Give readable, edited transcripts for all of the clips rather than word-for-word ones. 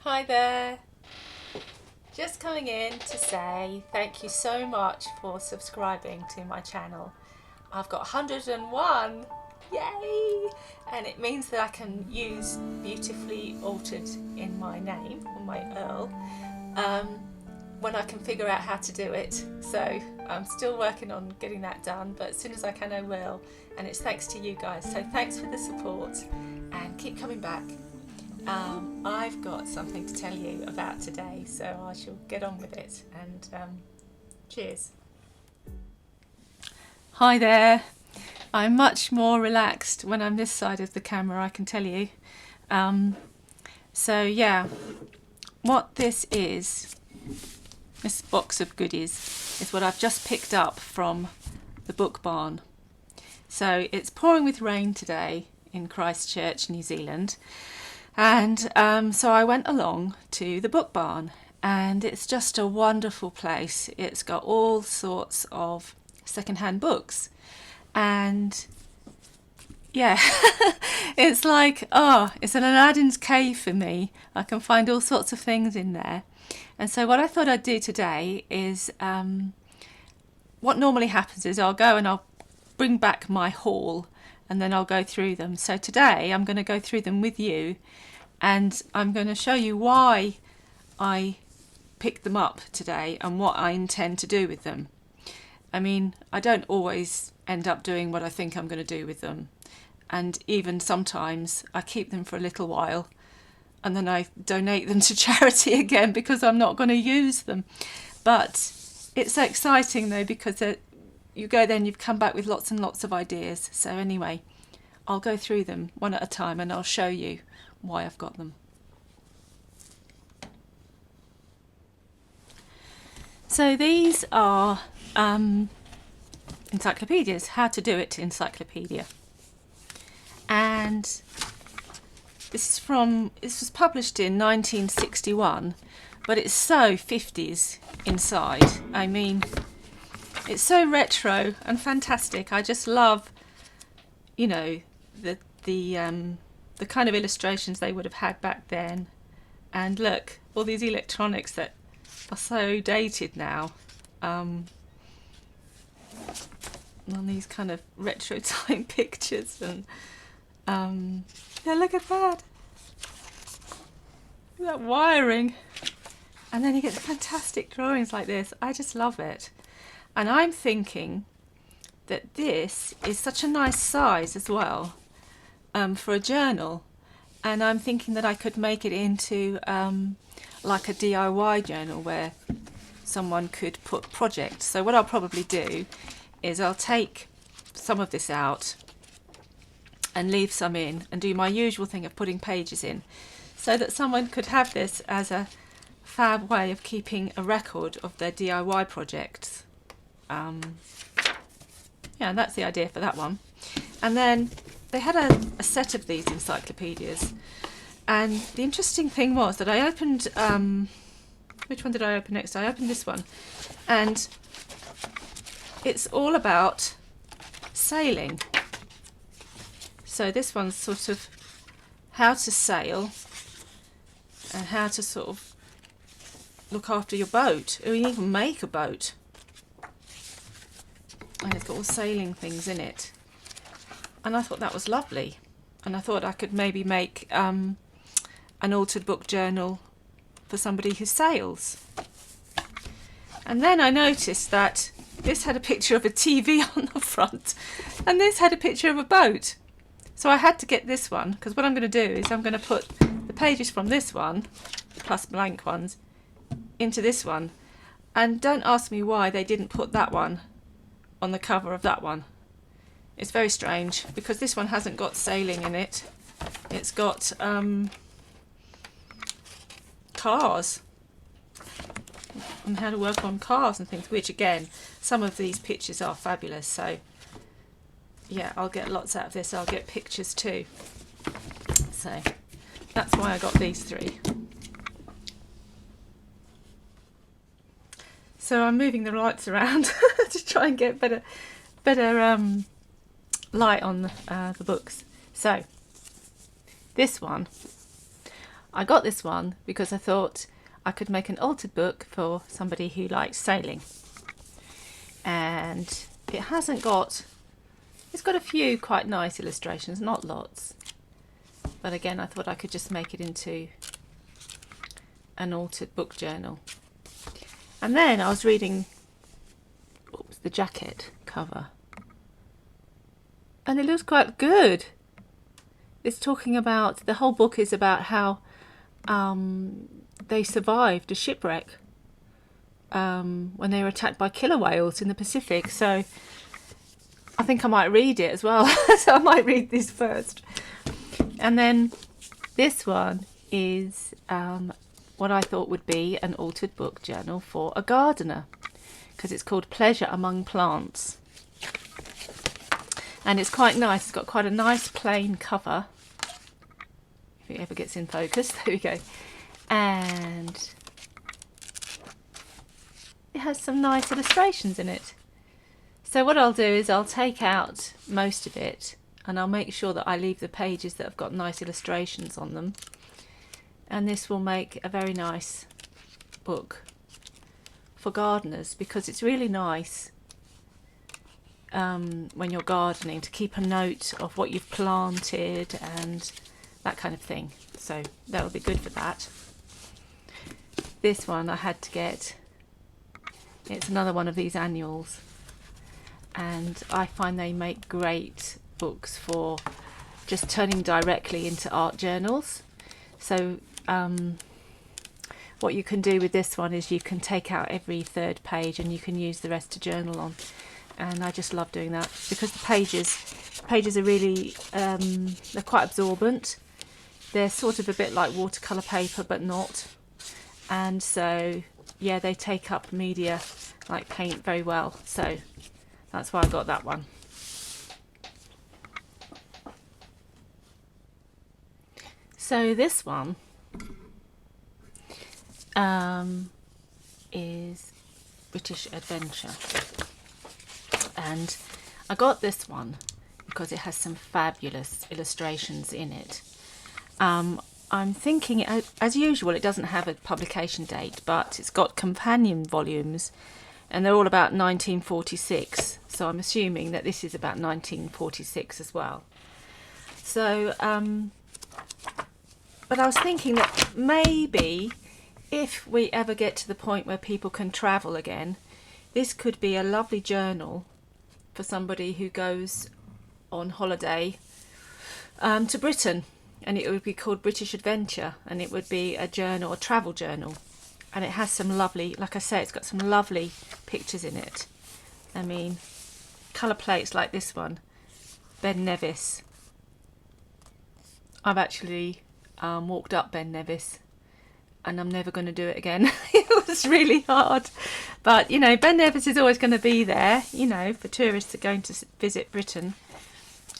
Hi there, just coming in to say thank you so much for subscribing to my channel. I've got 101, yay! And it means that I can use beautifully altered in my name, on my Earl, um, when I can figure out how to do it. So I'm still working on getting that done, but as soon as I can I will, and it's thanks to you guys. So thanks for the support and keep coming back. I've got something to tell you about today, so I shall get on with it, and cheers. Hi there. I'm much more relaxed when I'm this side of the camera, I can tell you. So yeah, what this box of goodies, is what I've just picked up from the book barn. So it's pouring with rain today in Christchurch, New Zealand. And so I went along to the book barn, and it's just a wonderful place. It's got all sorts of secondhand books, and yeah, it's like, it's an Aladdin's cave for me. I can find all sorts of things in there. And so what I thought I'd do today is, what normally happens is I'll go and I'll bring back my haul, and then I'll go through them. So today I'm going to go through them with you, and I'm going to show you why I picked them up today and what I intend to do with them. I mean, I don't always end up doing what I think I'm going to do with them, and even sometimes I keep them for a little while and then I donate them to charity again because I'm not going to use them. But it's so exciting though, because you go then you've come back with lots and lots of ideas. So anyway, I'll go through them one at a time and I'll show you why I've got them. So these are encyclopedias, how to do it encyclopedia. And this was published in 1961, but it's so 50s inside. I mean, it's so retro and fantastic. I just love, you know, the kind of illustrations they would have had back then. And look, all these electronics that are so dated now. On these kind of retro time pictures, and yeah, look at that. Look at that wiring. And then you get fantastic drawings like this. I just love it. And I'm thinking that this is such a nice size as well, for a journal. And I'm thinking that I could make it into like a DIY journal where someone could put projects. So what I'll probably do is I'll take some of this out and leave some in and do my usual thing of putting pages in, so that someone could have this as a fab way of keeping a record of their DIY projects. Yeah, that's the idea for that one. And then they had a set of these encyclopedias, and the interesting thing was that I opened, which one did I open next? I opened this one, and it's all about sailing. So this one's sort of how to sail and how to sort of look after your boat, or even make a boat. And it's got all sailing things in it. And I thought that was lovely. And I thought I could maybe make an altered book journal for somebody who sails. And then I noticed that this had a picture of a TV on the front, and this had a picture of a boat. So I had to get this one, because what I'm going to do is I'm going to put the pages from this one, plus blank ones, into this one. And don't ask me why they didn't put that one on the cover of that one. It's very strange, because this one hasn't got sailing in it. It's got cars and how to work on cars and things, which again, some of these pictures are fabulous. So yeah, I'll get lots out of this. I'll get pictures too. So that's why I got these three. So I'm moving the lights around to try and get better light on the books. So this one I got this one because I thought I could make an altered book for somebody who likes sailing. And it's got a few quite nice illustrations, not lots. But again, I thought I could just make it into an altered book journal. And then I was reading the jacket cover, and it looks quite good. It's talking about, the whole book is about how they survived a shipwreck when they were attacked by killer whales in the Pacific. So I think I might read it as well. So I might read this first. And then this one is what I thought would be an altered book journal for a gardener, because it's called Pleasure Among Plants. And it's quite nice. It's got quite a nice plain cover. If it ever gets in focus, there we go. And it has some nice illustrations in it. So what I'll do is I'll take out most of it, and I'll make sure that I leave the pages that have got nice illustrations on them. And this will make a very nice book for gardeners, because it's really nice when you're gardening to keep a note of what you've planted and that kind of thing. So that will be good for that. This one I had to get. It's another one of these annuals, and I find they make great books for just turning directly into art journals. So what you can do with this one is you can take out every third page and you can use the rest to journal on. And I just love doing that because the pages are really, they're quite absorbent. They're sort of a bit like watercolour paper, but not. And so, yeah, they take up media like paint very well. So that's why I got that one. So this one is British Adventure. And I got this one because it has some fabulous illustrations in it. I'm thinking, as usual, it doesn't have a publication date, but it's got companion volumes, and they're all about 1946. So I'm assuming that this is about 1946 as well. So, but I was thinking that maybe if we ever get to the point where people can travel again, this could be a lovely journal for somebody who goes on holiday to Britain, and it would be called British Adventure, and it would be a journal, a travel journal, and it has some lovely, like I say, it's got some lovely pictures in it. I mean, colour plates like this one, Ben Nevis. I've actually walked up Ben Nevis, and I'm never going to do it again. It was really hard, but you know, Ben Nevis is always going to be there, you know, for tourists that are going to visit Britain.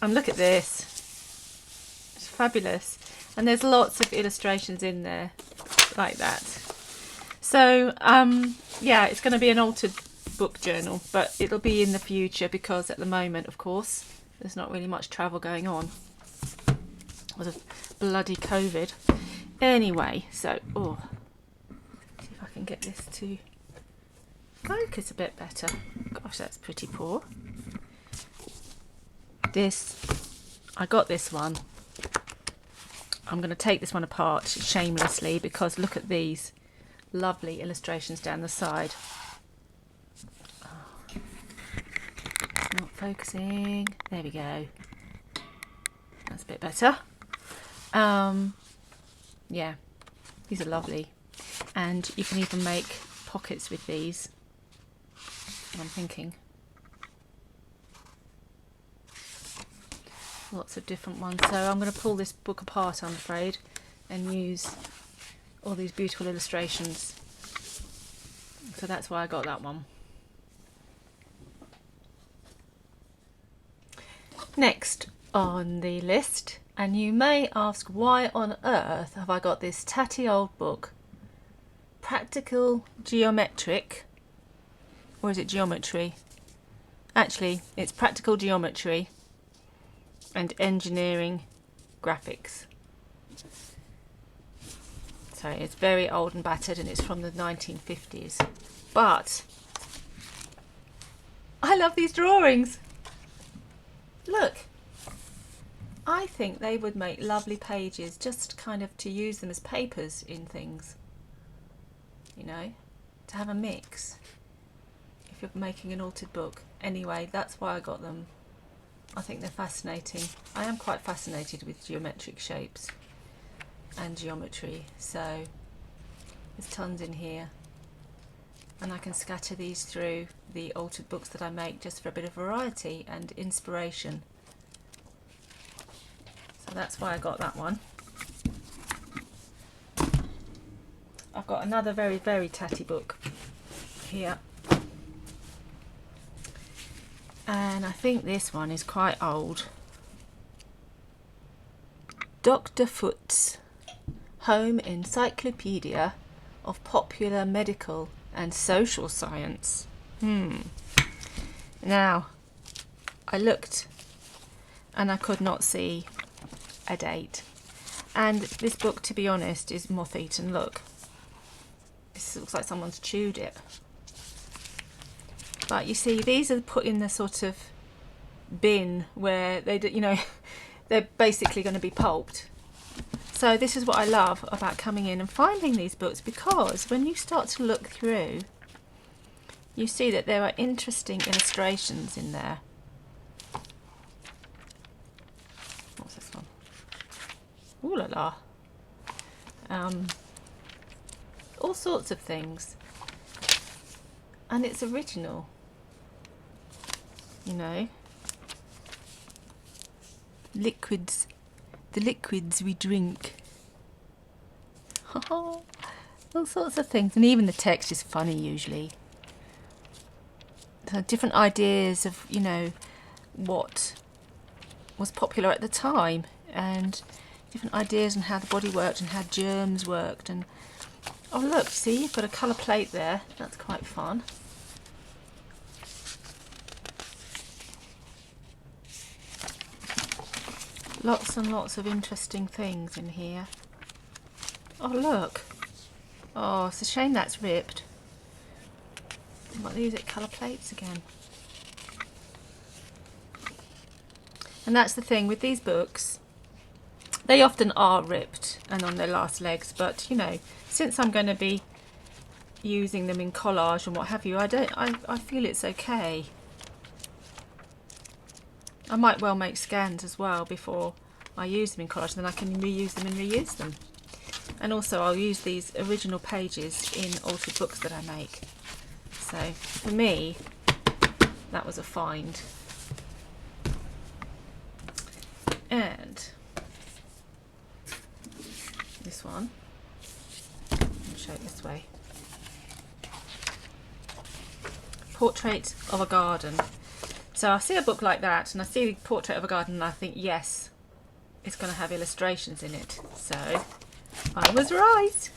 And look at this, it's fabulous, and there's lots of illustrations in there like that. So yeah, it's going to be an altered book journal, but it'll be in the future, because at the moment, of course, there's not really much travel going on because of bloody COVID. Anyway, so see if I can get this to focus a bit better. Gosh, that's pretty poor. I got this one. I'm going to take this one apart shamelessly, because look at these lovely illustrations down the side. Oh, it's not focusing. There we go. That's a bit better. Yeah, these are lovely, and you can even make pockets with these. I'm thinking lots of different ones. So I'm going to pull this book apart, I'm afraid, and use all these beautiful illustrations. So that's why I got that one. Next on the list, and you may ask, why on earth have I got this tatty old book, Practical Geometric, or is it Geometry? Actually, it's Practical Geometry and Engineering Graphics. So it's very old and battered, and it's from the 1950s. But I love these drawings. Look, I think they would make lovely pages, just kind of to use them as papers in things, you know, to have a mix if you're making an altered book. Anyway, that's why I got them. I think they're fascinating. I am quite fascinated with geometric shapes and geometry, so there's tons in here, and I can scatter these through the altered books that I make just for a bit of variety and inspiration. So that's why I got that one. I've got another very, very tatty book here, and I think this one is quite old. Dr. Foot's Home Encyclopedia of Popular Medical and Social Science. Now, I looked and I could not see a date. And this book, to be honest, is moth-eaten. Look, this looks like someone's chewed it. But you see, these are put in the sort of bin where they, you know, they're basically going to be pulped. So this is what I love about coming in and finding these books, because when you start to look through, you see that there are interesting illustrations in there. What's this one? Ooh la la. All sorts of things. And it's original, you know. Liquids. The liquids we drink. All sorts of things. And even the text is funny usually. So different ideas of, you know, what was popular at the time, and different ideas on how the body worked and how germs worked. And oh look, see, you've got a colour plate there. That's quite fun. Lots and lots of interesting things in here. Oh look. Oh, it's a shame that's ripped. I might use it colour plates again. And that's the thing with these books. They often are ripped and on their last legs, but you know, since I'm going to be using them in collage and what have you, I feel it's okay. I might well make scans as well before I use them in collage, then I can reuse them and reuse them. And also I'll use these original pages in altered books that I make. So for me, that was a find. And this one, I'll show it this way. Portrait of a Garden. So I see a book like that and I see the Portrait of a Garden and I think, yes, it's going to have illustrations in it. So I was right.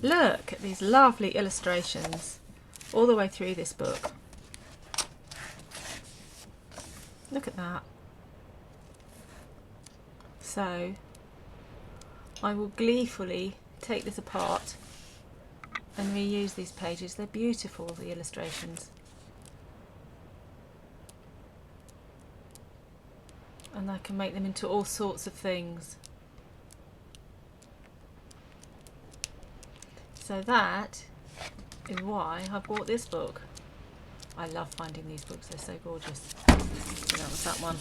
Look at these lovely illustrations all the way through this book. Look at that. So I will gleefully take this apart and reuse these pages. They're beautiful, the illustrations. And I can make them into all sorts of things. So that is why I bought this book. I love finding these books, they're so gorgeous. So that was that one.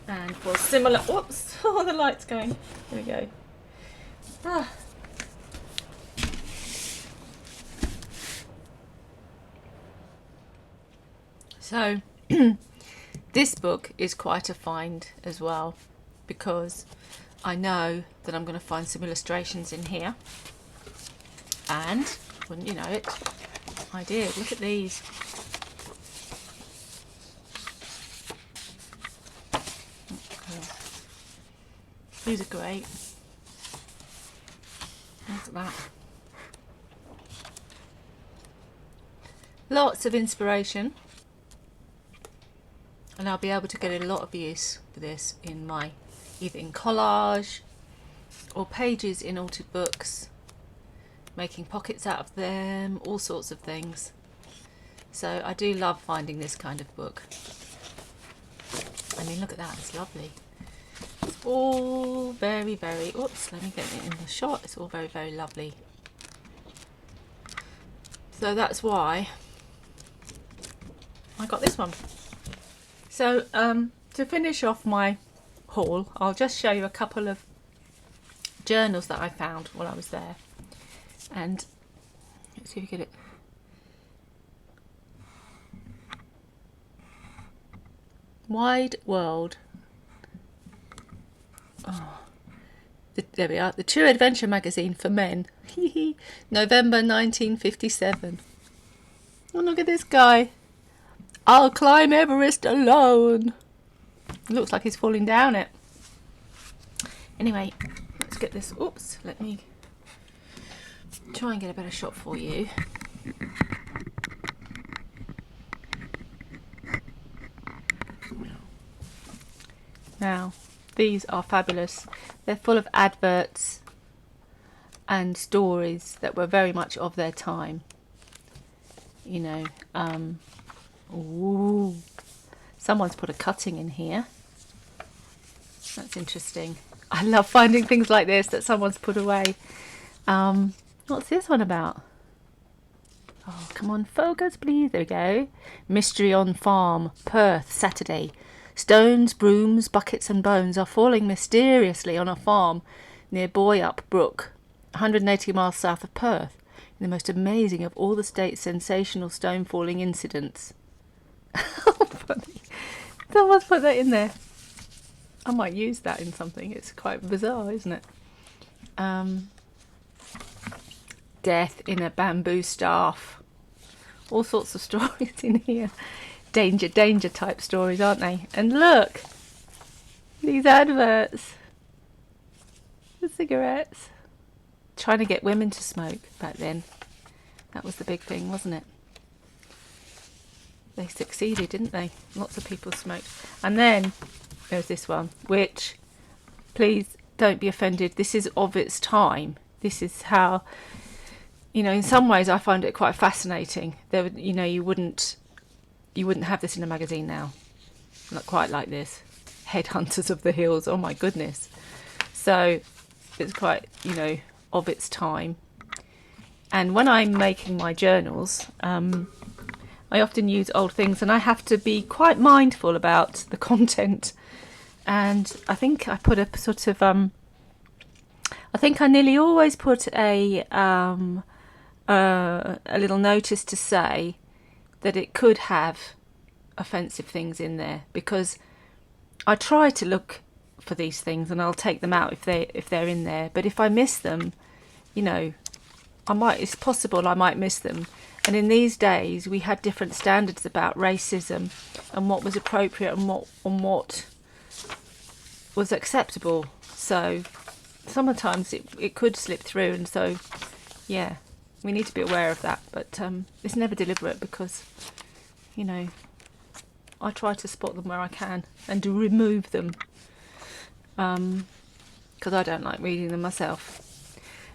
And for similar, whoops, oh the light's going, there we go. Ah. So, this book is quite a find as well, because I know that I'm going to find some illustrations in here, and wouldn't you know it, I did. Look at these. These are great. Look at that. Lots of inspiration. And I'll be able to get a lot of use for this in my, either in collage or pages in altered books, making pockets out of them, all sorts of things. So I do love finding this kind of book. I mean, look at that, it's lovely. It's all very, very, oops, let me get it in the shot. It's all very, very lovely. So that's why I got this one. So to finish off my haul, I'll just show you a couple of journals that I found while I was there. And let's see if we get it. Wide World. Oh, there we are. The True Adventure Magazine for Men. November 1957. Oh, look at this guy. I'll climb Everest alone. It looks like he's falling down it. Anyway, let's get this. Oops, let me try and get a better shot for you. Now, these are fabulous. They're full of adverts and stories that were very much of their time. You know, ooh, someone's put a cutting in here. That's interesting. I love finding things like this that someone's put away. What's this one about? Oh, come on, focus, please. There we go. Mystery on Farm, Perth, Saturday. Stones, brooms, buckets and bones are falling mysteriously on a farm near Boyup Brook, 180 miles south of Perth, in the most amazing of all the state's sensational stone falling incidents. Someone's put that in there. I might use that in something. It's quite bizarre, isn't it? Death in a bamboo staff. All sorts of stories in here. Danger type stories, aren't they? And look, these adverts. The cigarettes. Trying to get women to smoke back then. That was the big thing, wasn't it? They succeeded, didn't they? Lots of people smoked. And then there's this one, which, please don't be offended, this is of its time. This is how, you know, in some ways I find it quite fascinating. There, you know, you wouldn't have this in a magazine now. Not quite like this. Headhunters of the Hills, oh my goodness. So it's quite, you know, of its time. And when I'm making my journals, I often use old things, and I have to be quite mindful about the content. And I think I put a sort of, I think I nearly always put a little notice to say that it could have offensive things in there, because I try to look for these things and I'll take them out if they're in there. But if I miss them, you know, it's possible I might miss them. And in these days we had different standards about racism and what was appropriate and what was acceptable. So sometimes it could slip through, and so yeah, we need to be aware of that. But it's never deliberate, because, you know, I try to spot them where I can and to remove them, because I don't like reading them myself.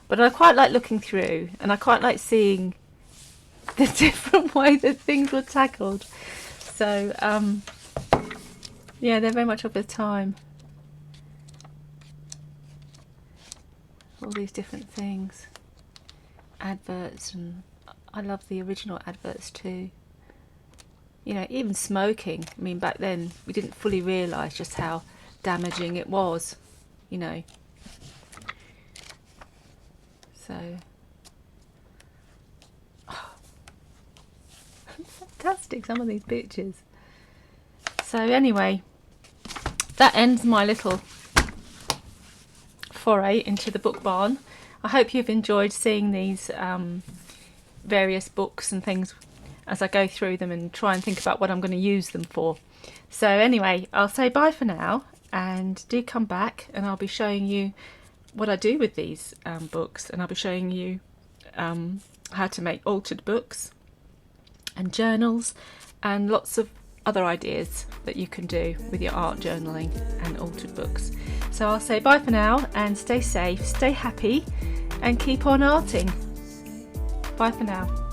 But I quite like looking through, and I quite like seeing the different way that things were tackled. So yeah, they're very much of the time. All these different things, adverts, and I love the original adverts too. You know, even smoking. I mean, back then we didn't fully realise just how damaging it was, you know. So, oh, fantastic, some of these pictures. So anyway, that ends my little foray into the book barn. I hope you've enjoyed seeing these various books and things as I go through them and try and think about what I'm going to use them for. So anyway, I'll say bye for now, and do come back, and I'll be showing you what I do with these books, and I'll be showing you how to make altered books and journals and lots of other ideas that you can do with your art journaling and altered books. So I'll say bye for now, and stay safe, stay happy, and keep on arting. Bye for now.